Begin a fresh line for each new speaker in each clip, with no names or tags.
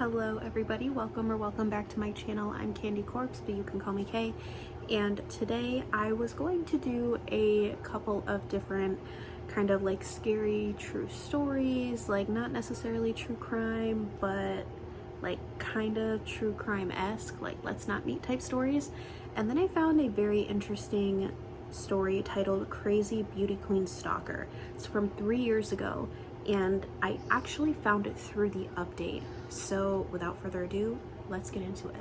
Hello everybody, welcome back to my channel. I'm KandyCorpse, but you can call me Kay. And today I was going to do a couple of different kind of like scary true stories, like not necessarily true crime, but like kind of true crime-esque, like let's not meet type stories. And then I found a very interesting story titled Crazy Beauty Queen Stalker. It's from 3 years ago, and I actually found it through the update. So without further ado, let's get into it.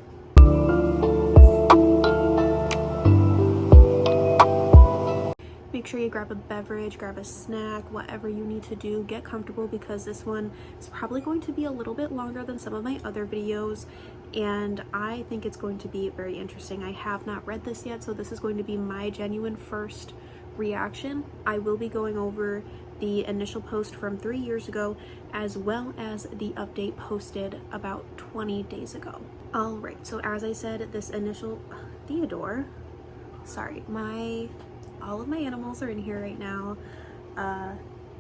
Make sure you grab a beverage, grab a snack, whatever you need to do. Get comfortable because this one is probably going to be a little bit longer than some of my other videos, and I think it's going to be very interesting. I have not read this yet, so this is going to be my genuine first reaction. I will be going over the initial post from 3 years ago, as well as the update posted about 20 days ago. All right, so as I said, this initial Theodore, sorry, all of my animals are in here right now.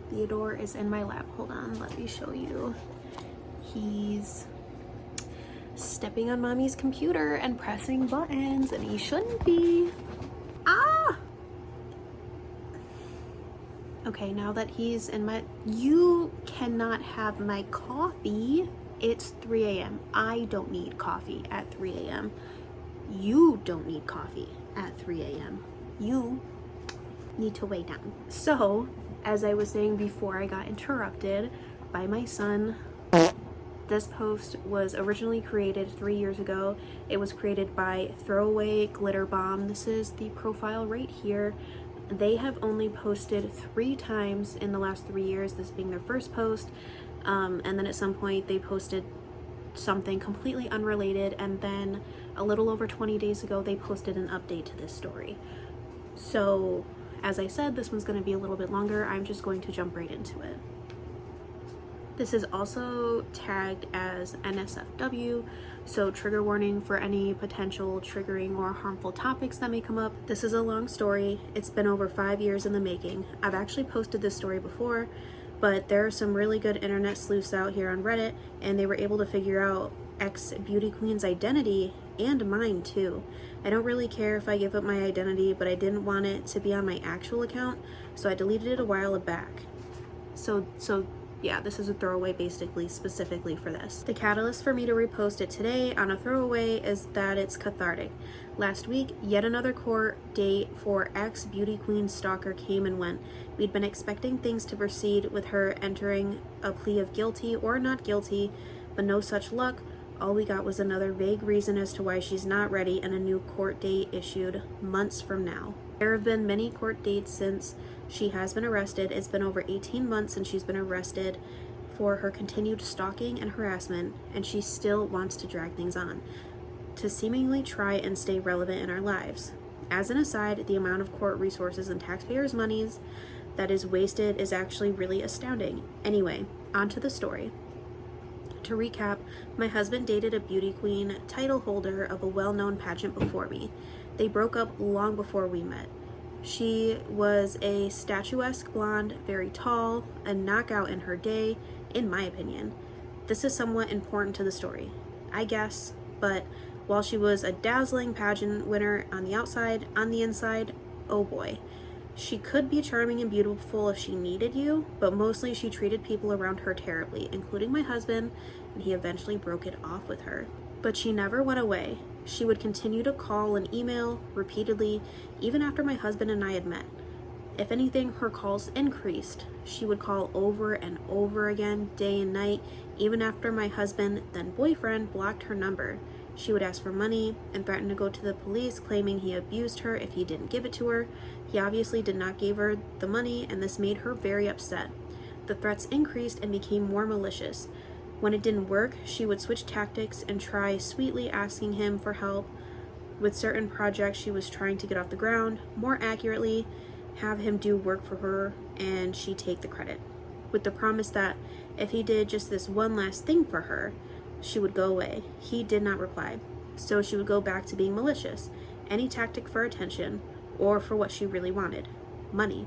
Theodore is in my lap. Hold on, let me show you. He's stepping on mommy's computer and pressing buttons, and he shouldn't be. Okay, now that he's in my... You cannot have my coffee. It's 3 a.m. I don't need coffee at 3 a.m. You don't need coffee at 3 a.m. You need to weigh down. So, as I was saying before I got interrupted by my son, this post was originally created 3 years ago. It was created by Throwaway Glitter Bomb. This is the profile right here. They have only posted 3 times in the last 3 years, this being their first post, and then at some point they posted something completely unrelated, and then a little over 20 days ago they posted an update to this story. So as I said, this one's going to be a little bit longer. I'm just going to jump right into it. This is also tagged as NSFW, so trigger warning for any potential triggering or harmful topics that may come up. This is a long story. It's been over 5 years in the making. I've actually posted this story before, but there are some really good internet sleuths out here on Reddit, and they were able to figure out ex-beauty queen's identity, and mine too. I don't really care if I give up my identity, but I didn't want it to be on my actual account, so I deleted it a while back. So yeah, this is a throwaway basically specifically for this. The catalyst for me to repost it today on a throwaway is that it's cathartic. Last week, yet another court date for ex-beauty queen stalker came and went. We'd been expecting things to proceed with her entering a plea of guilty or not guilty, but no such luck. All we got was another vague reason as to why she's not ready and a new court date issued months from now. There have been many court dates since she has been arrested. It's been over 18 months since she's been arrested for her continued stalking and harassment, and she still wants to drag things on to seemingly try and stay relevant in our lives. As an aside, the amount of court resources and taxpayers' monies that is wasted is actually really astounding. Anyway, on to the story. To recap, my husband dated a beauty queen title holder of a well-known pageant before me. They broke up long before we met. She was a statuesque blonde, very tall, a knockout in her day, in my opinion. This is somewhat important to the story, I guess, but while she was a dazzling pageant winner on the outside, on the inside, oh boy. She could be charming and beautiful if she needed you, but mostly she treated people around her terribly, including my husband, and he eventually broke it off with her. But she never went away. She would continue to call and email repeatedly, even after my husband and I had met. If anything, her calls increased. She would call over and over again, day and night, even after my husband, then boyfriend, blocked her number. She would ask for money and threaten to go to the police, claiming he abused her if he didn't give it to her. He obviously did not give her the money, and this made her very upset. The threats increased and became more malicious. When it didn't work, she would switch tactics and try sweetly asking him for help with certain projects she was trying to get off the ground. More accurately, have him do work for her and she take the credit, with the promise that if he did just this one last thing for her, she would go away. He did not reply, so she would go back to being malicious. Any tactic for attention, or for what she really wanted, money.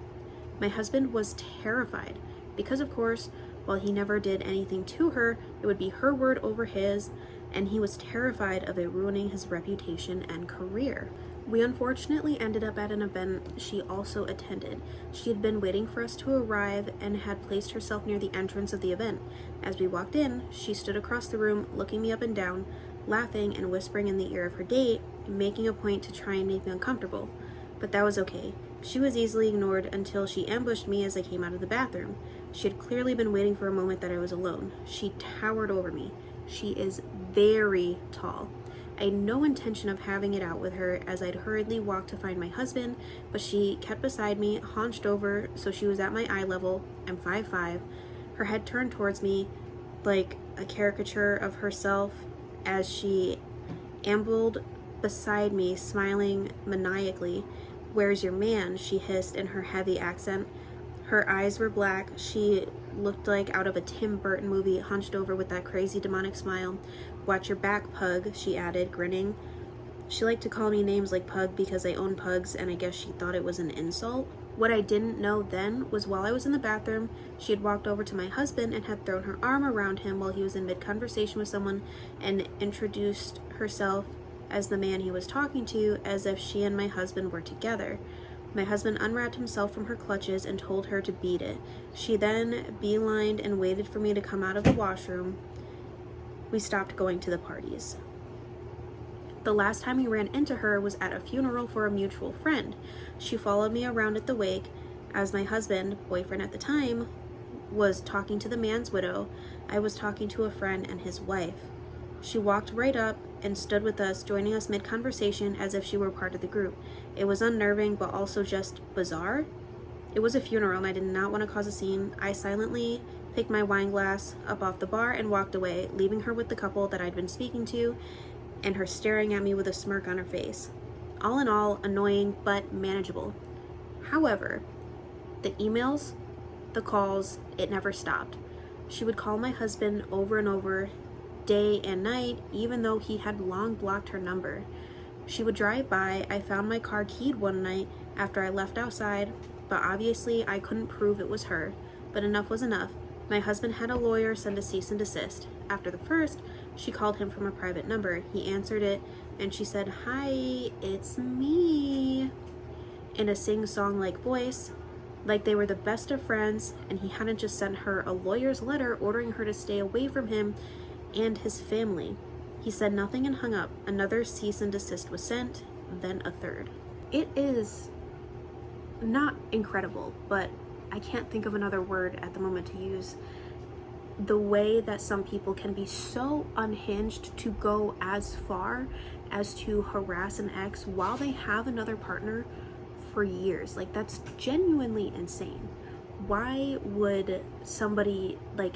My husband was terrified because, of course, While he never did anything to her, it would be her word over his, and he was terrified of it ruining his reputation and career. We unfortunately ended up at an event she also attended. She had been waiting for us to arrive and had placed herself near the entrance of the event. As we walked in, she stood across the room, looking me up and down, laughing and whispering in the ear of her date, making a point to try and make me uncomfortable. But that was okay. She was easily ignored until she ambushed me as I came out of the bathroom. She had clearly been waiting for a moment that I was alone. She towered over me. She is very tall. I had no intention of having it out with her as I'd hurriedly walked to find my husband, but she kept beside me, hunched over so she was at my eye level. I'm 5'5", her head turned towards me like a caricature of herself as she ambled beside me, smiling maniacally. "Where's your man?" she hissed in her heavy accent. Her eyes were black. She looked like out of a Tim Burton movie, hunched over with that crazy demonic smile. "Watch your back, Pug," she added, grinning. She liked to call me names like Pug because I own pugs, and I guess she thought it was an insult. What I didn't know then was while I was in the bathroom, she had walked over to my husband and had thrown her arm around him while he was in mid-conversation with someone and introduced herself as the man he was talking to, as if she and my husband were together. My husband unwrapped himself from her clutches and told her to beat it. She then beelined and waited for me to come out of the washroom. We stopped going to the parties. The last time we ran into her was at a funeral for a mutual friend. She followed me around at the wake as my husband, boyfriend at the time, was talking to the man's widow. I was talking to a friend and his wife. She walked right up and stood with us, joining us mid-conversation as if she were part of the group. It was unnerving, but also just bizarre. It was a funeral and I did not want to cause a scene. I silently picked my wine glass up off the bar and walked away, leaving her with the couple that I'd been speaking to and her staring at me with a smirk on her face. All in all, annoying but manageable. However, the emails, the calls, it never stopped. She would call my husband over and over, day and night, even though he had long blocked her number. She would drive by. I found my car keyed one night after I left outside, but obviously I couldn't prove it was her. But enough was enough. My husband had a lawyer send a cease and desist. After the first, she called him from a private number. He answered it, and she said, "Hi, it's me," in a sing-song-like voice, like they were the best of friends, and he hadn't just sent her a lawyer's letter ordering her to stay away from him and his family. He said nothing and hung up. Another cease and desist was sent, then a third. It is not incredible, but I can't think of another word at the moment to use. The way that some people can be so unhinged to go as far as to harass an ex while they have another partner for years. Like, that's genuinely insane. Why would somebody, like,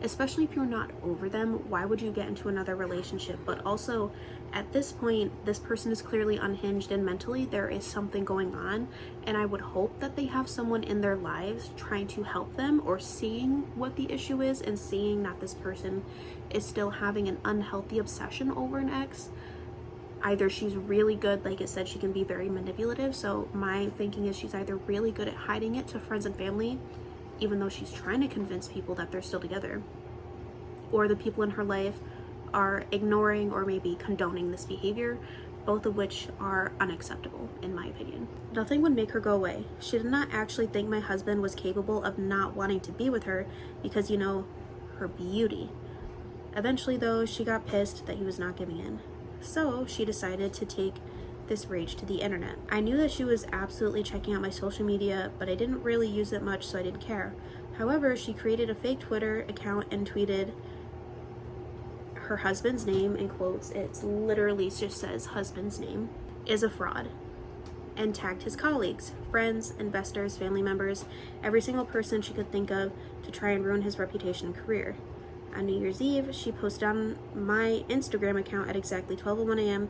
especially if you're not over them, why would you get into another relationship? But also, at this point, this person is clearly unhinged and mentally there is something going on, and I would hope that they have someone in their lives trying to help them, or seeing what the issue is and seeing that this person is still having an unhealthy obsession over an ex. Either she's really good, like it said, she can be very manipulative, so my thinking is she's either really good at hiding it to friends and family, even though she's trying to convince people that they're still together, or the people in her life are ignoring or maybe condoning this behavior, both of which are unacceptable in my opinion. Nothing would make her go away. She did not actually think my husband was capable of not wanting to be with her because, you know, her beauty. Eventually though, she got pissed that he was not giving in. So she decided to take this rage to the internet. I knew that she was absolutely checking out my social media, but I didn't really use it much, so I didn't care. However, she created a fake Twitter account and tweeted her husband's name, in quotes, it's literally just says husband's name, is a fraud, and tagged his colleagues, friends, investors, family members, every single person she could think of to try and ruin his reputation and career. On New Year's Eve, she posted on my Instagram account at exactly 12:01 a.m.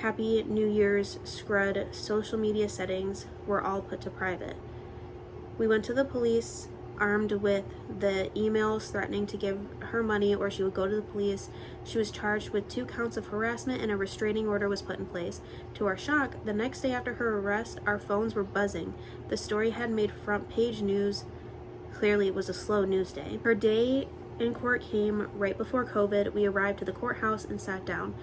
Happy New Year's, Scrud, social media settings were all put to private. We went to the police, armed with the emails threatening to give her money or she would go to the police. She was charged with 2 counts of harassment and a restraining order was put in place. To our shock, the next day after her arrest, our phones were buzzing. The story had made front page news Clearly, it was a slow news day. Her day in court came right before COVID. We arrived to the courthouse and sat down.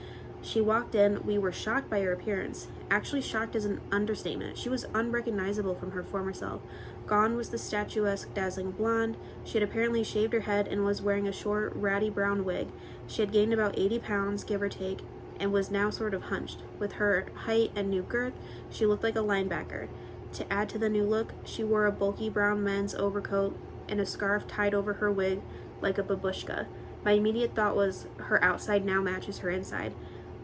She walked in. We were shocked by her appearance. Actually, shocked is an understatement. She was unrecognizable from her former self. Gone was the statuesque, dazzling blonde. She had apparently shaved her head and was wearing a short, ratty brown wig. She had gained about 80 pounds, give or take, and was now sort of hunched. With her height and new girth, she looked like a linebacker. To add to the new look, she wore a bulky brown men's overcoat and a scarf tied over her wig like a babushka. My immediate thought was, her outside now matches her inside.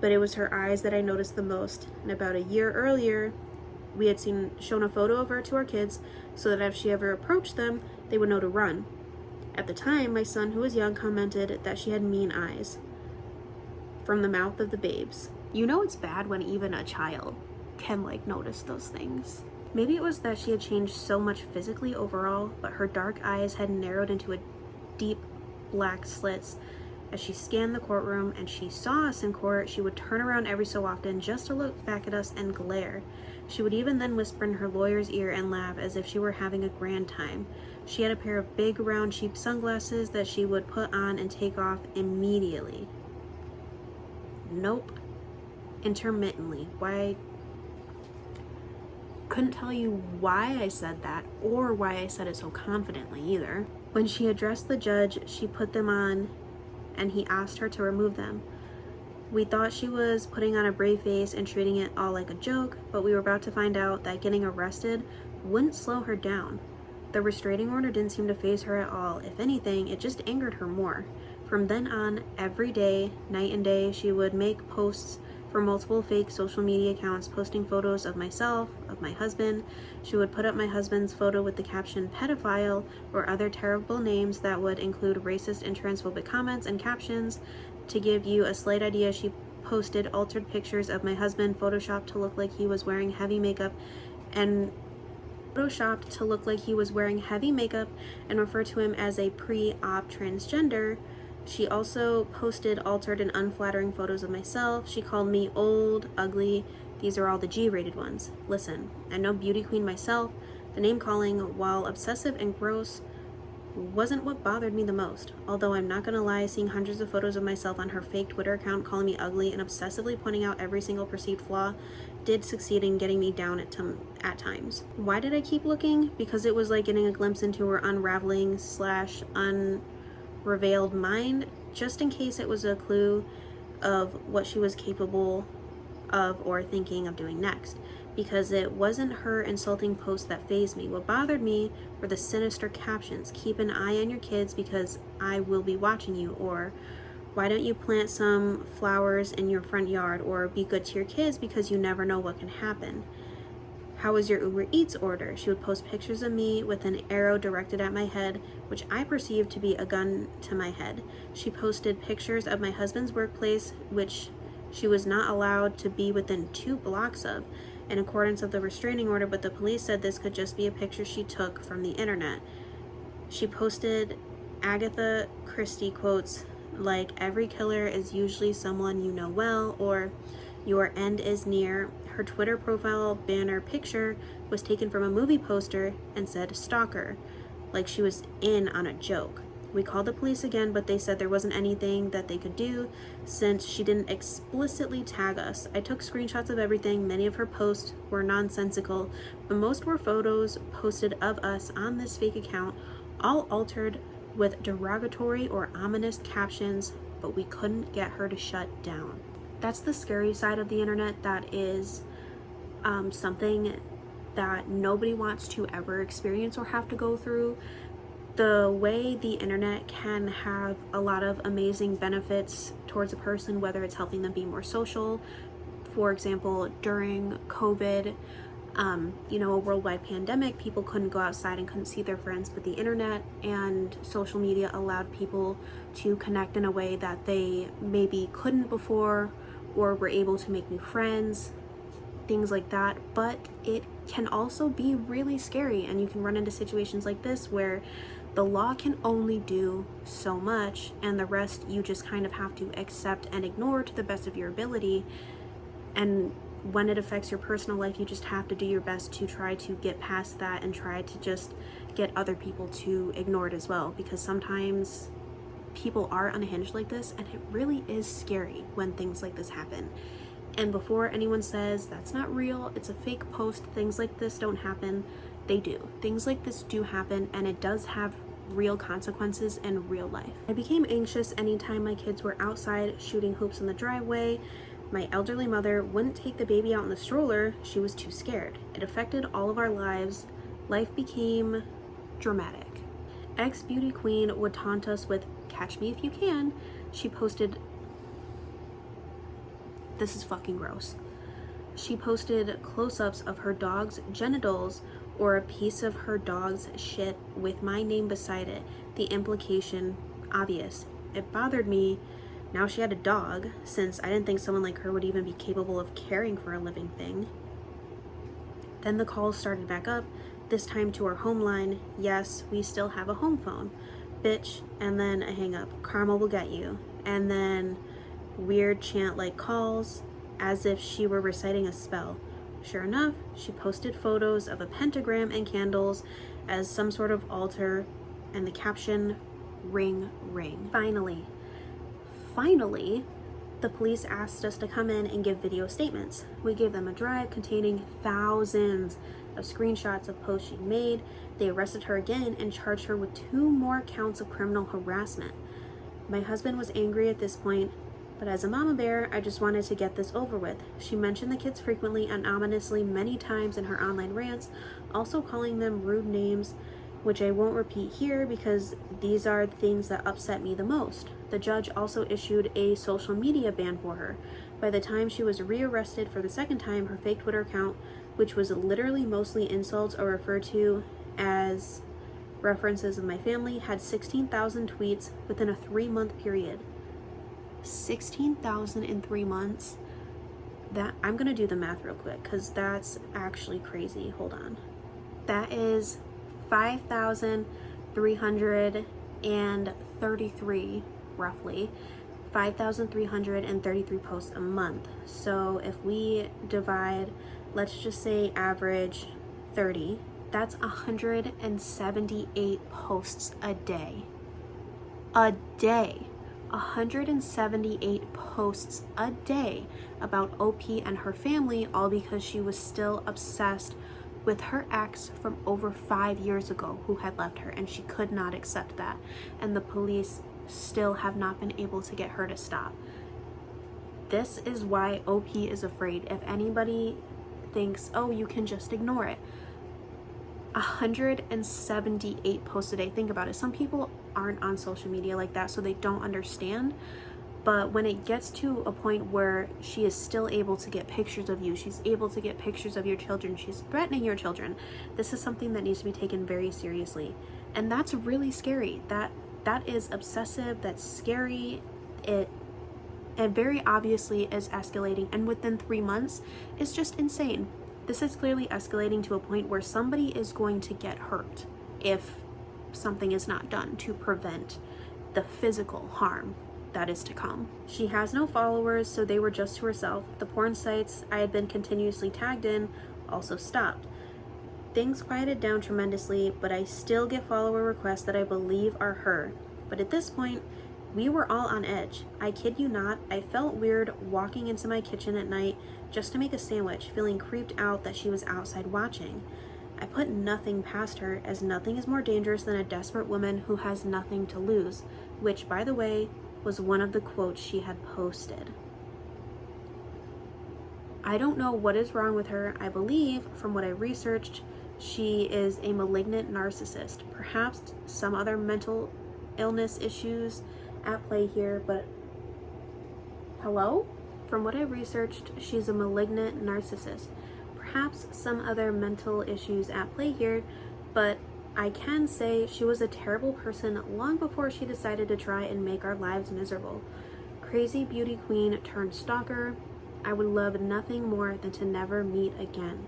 But it was her eyes that I noticed the most. And about a year earlier, we had shown a photo of her to our kids so that if she ever approached them, they would know to run. At the time, my son, who was young, commented that she had mean eyes. From the mouth of the babes. You know it's bad when even a child can notice those things. Maybe it was that she had changed so much physically overall, but her dark eyes had narrowed into a deep black slits. As she scanned the courtroom and she saw us in court, she would turn around every so often just to look back at us and glare. She would even then whisper in her lawyer's ear and laugh as if she were having a grand time. She had a pair of big, round, cheap sunglasses that she would put on and take off immediately. Nope. Intermittently. Why? Couldn't tell you why I said that or why I said it so confidently either. When she addressed the judge, she put them on and he asked her to remove them. We thought she was putting on a brave face and treating it all like a joke, but we were about to find out that getting arrested wouldn't slow her down. The restraining order didn't seem to faze her at all. If anything, it just angered her more. From then on, every day, night and day, she would make posts for multiple fake social media accounts, posting photos of myself, of my husband. She would put up my husband's photo with the caption pedophile or other terrible names that would include racist and transphobic comments and captions. To give you a slight idea, she posted altered pictures of my husband photoshopped to look like he was wearing heavy makeup and referred to him as a pre-op transgender. She also posted altered and unflattering photos of myself. She called me old, ugly. These are all the G-rated ones. Listen, I'm no beauty queen myself. The name calling, while obsessive and gross, wasn't what bothered me the most. Although I'm not gonna lie, seeing hundreds of photos of myself on her fake Twitter account calling me ugly and obsessively pointing out every single perceived flaw did succeed in getting me down at times. Why did I keep looking? Because it was like getting a glimpse into her unraveling / unrevealed mind, just in case it was a clue of what she was capable of or thinking of doing next. Because it wasn't her insulting posts that fazed me. What bothered me were the sinister captions. Keep an eye on your kids because I will be watching you. Or why don't you plant some flowers in your front yard? Or be good to your kids because you never know what can happen. How was your Uber Eats order? She would post pictures of me with an arrow directed at my head, which I perceived to be a gun to my head. She posted pictures of my husband's workplace, which she was not allowed to be within 2 blocks of, in accordance with the restraining order, but the police said this could just be a picture she took from the internet. She posted Agatha Christie quotes like, every killer is usually someone you know well, or your end is near. Her Twitter profile banner picture was taken from a movie poster and said stalker, like she was in on a joke. We called the police again, but they said there wasn't anything that they could do since she didn't explicitly tag us. I took screenshots of everything. Many of her posts were nonsensical, but most were photos posted of us on this fake account, all altered with derogatory or ominous captions, but we couldn't get her to shut down. That's the scary side of the internet. That is something that nobody wants to ever experience or have to go through. The way the internet can have a lot of amazing benefits towards a person, whether it's helping them be more social. For example, during COVID, a worldwide pandemic, people couldn't go outside and couldn't see their friends, but the internet and social media allowed people to connect in a way that they maybe couldn't before, or were able to make new friends, things like that. But it can also be really scary, and you can run into situations like this where the law can only do so much, and the rest you just kind of have to accept and ignore to the best of your ability. And when it affects your personal life, you just have to do your best to try to get past that and try to just get other people to ignore it as well, because sometimes people are unhinged like this, and it really is scary when things like this happen. And before anyone says that's not real, it's a fake post, things like this don't happen, they do. Things like this do happen, and it does have real consequences in real life. I became anxious anytime my kids were outside shooting hoops in the driveway. My elderly mother wouldn't take the baby out in the stroller, she was too scared. It affected all of our lives. Life became dramatic. Ex-beauty queen would taunt us with, "Catch me if you can." She posted, this is fucking gross. She posted close-ups of her dog's genitals or a piece of her dog's shit with my name beside it. The implication obvious. It bothered me. Now she had a dog, since I didn't think someone like her would even be capable of caring for a living thing. Then the calls started back up, this time to our home line. Yes, we still have a home phone. Bitch, and then a hang up. Karma will get you. And then weird chant-like calls, as if she were reciting a spell. Sure enough, she posted photos of a pentagram and candles as some sort of altar, and the caption, "Ring, ring." Finally, the police asked us to come in and give video statements. We gave them a drive containing thousands of screenshots of posts she'd made. They arrested her again and charged her with 2 more counts of criminal harassment. My husband was angry at this point, but as a mama bear, I just wanted to get this over with. She mentioned the kids frequently and ominously many times in her online rants, also calling them rude names, which I won't repeat here because these are the things that upset me the most. The judge also issued a social media ban for her. By the time she was rearrested for the second time, her fake Twitter account, which was literally mostly insults or referred to as references of my family, had 16,000 tweets within a 3-month period. 16,000 in 3 months? That, I'm gonna do the math real quick because that's actually crazy. Hold on. That is 5,333 roughly. 5,333 posts a month. So if we divide, let's just say average 30, that's 178 posts a day. A day. 178 posts a day about OP and her family, all because she was still obsessed with her ex from over 5 years ago who had left her, and she could not accept that. And the police still have not been able to get her to stop. This is why OP is afraid. If anybody thinks, oh, you can just ignore it. 178 posts a day. Think about it. Some people aren't on social media like that, so they don't understand. But when it gets to a point where she is still able to get pictures of you, she's able to get pictures of your children, she's threatening your children, this is something that needs to be taken very seriously. And that's really scary. That is obsessive, that's scary. It very obviously is escalating, and within 3 months, it's just insane. This is clearly escalating to a point where somebody is going to get hurt if something is not done to prevent the physical harm that is to come. She has no followers, so they were just to herself. The porn sites I had been continuously tagged in also stopped. Things quieted down tremendously, but I still get follower requests that I believe are her. But at this point, we were all on edge. I kid you not, I felt weird walking into my kitchen at night just to make a sandwich, feeling creeped out that she was outside watching. I put nothing past her, as nothing is more dangerous than a desperate woman who has nothing to lose, which, by the way, was one of the quotes she had posted. I don't know what is wrong with her. I believe, from what I researched, she is a malignant narcissist. Perhaps some other mental illness issues at play here, but hello? From what I researched, she's a malignant narcissist. Perhaps some other mental issues at play here, but I can say she was a terrible person long before she decided to try and make our lives miserable. Crazy beauty queen turned stalker. I would love nothing more than to never meet again.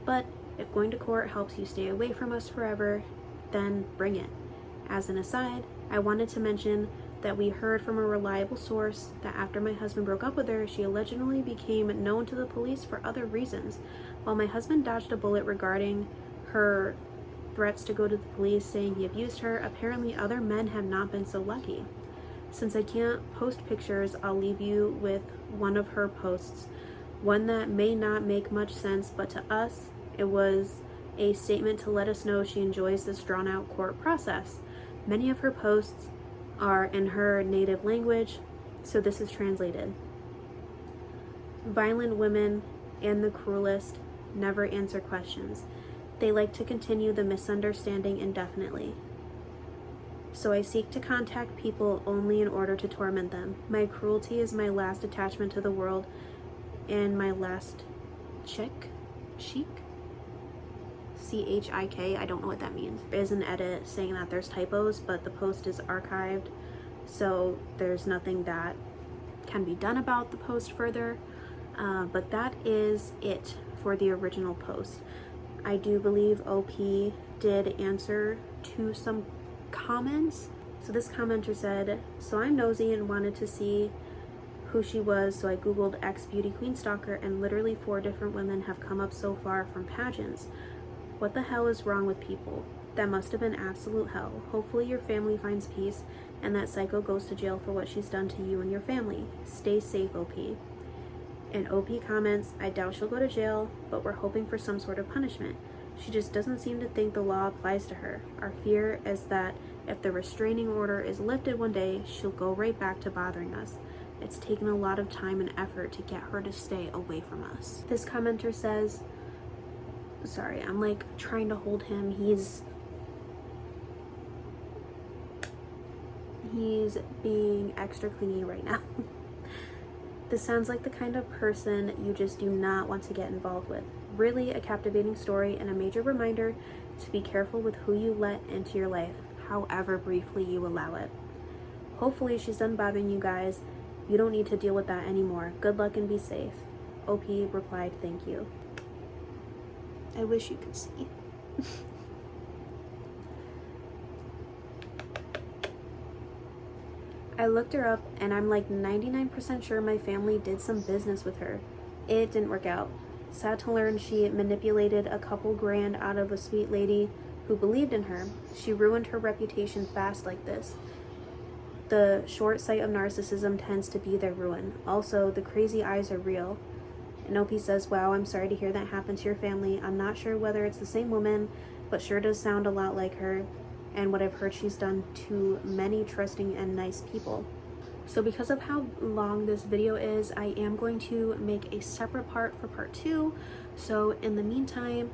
But if going to court helps you stay away from us forever, then bring it. As an aside, I wanted to mention that we heard from a reliable source that after my husband broke up with her, she allegedly became known to the police for other reasons. While my husband dodged a bullet regarding her threats to go to the police saying he abused her. Apparently other men have not been so lucky. Since I can't post pictures, I'll leave you with one of her posts. One that may not make much sense, but to us, it was a statement to let us know she enjoys this drawn-out court process. Many of her posts are in her native language, so this is translated. Violent women and the cruelest never answer questions. They like to continue the misunderstanding indefinitely. So I seek to contact people only in order to torment them. My cruelty is my last attachment to the world and my last chick? C-H-I-K, I don't know what that means. There is an edit saying that there's typos, but the post is archived, so there's nothing that can be done about the post further. But that is it for the original post. I do believe OP did answer to some comments. So this commenter said, so I'm nosy and wanted to see who she was, so I googled ex beauty queen stalker, and literally 4 different women have come up so far from pageants. What the hell is wrong with people? That must have been absolute hell. Hopefully your family finds peace and that psycho goes to jail for what she's done to you and your family. Stay safe, OP. And OP comments, I doubt she'll go to jail, but we're hoping for some sort of punishment. She just doesn't seem to think the law applies to her. Our fear is that if the restraining order is lifted one day, she'll go right back to bothering us. It's taken a lot of time and effort to get her to stay away from us. This commenter says, sorry, I'm like trying to hold him. He's being extra clingy right now. This sounds like the kind of person you just do not want to get involved with. Really a captivating story and a major reminder to be careful with who you let into your life, however briefly you allow it. Hopefully she's done bothering you guys. You don't need to deal with that anymore. Good luck and be safe. OP replied, thank you. I wish you could see. I looked her up and I'm like 99% sure my family did some business with her. It didn't work out. Sad to learn she manipulated a couple grand out of a sweet lady who believed in her. She ruined her reputation fast like this. The short sight of narcissism tends to be their ruin. Also, the crazy eyes are real. And OP says, wow, I'm sorry to hear that happened to your family. I'm not sure whether it's the same woman, but sure does sound a lot like her. And what I've heard she's done to many trusting and nice people. So because of how long this video is, I am going to make a separate part for part 2. So in the meantime,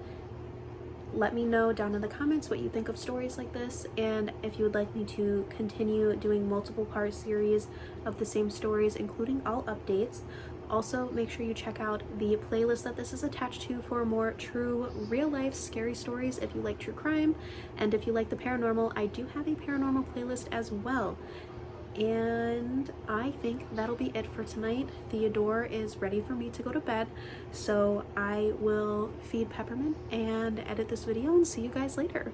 let me know down in the comments what you think of stories like this, and if you would like me to continue doing multiple part series of the same stories, including all updates. Also, make sure you check out the playlist that this is attached to for more true, real-life scary stories if you like true crime, and if you like the paranormal, I do have a paranormal playlist as well. And I think that'll be it for tonight. Theodore is ready for me to go to bed, so I will feed Peppermint and edit this video and see you guys later.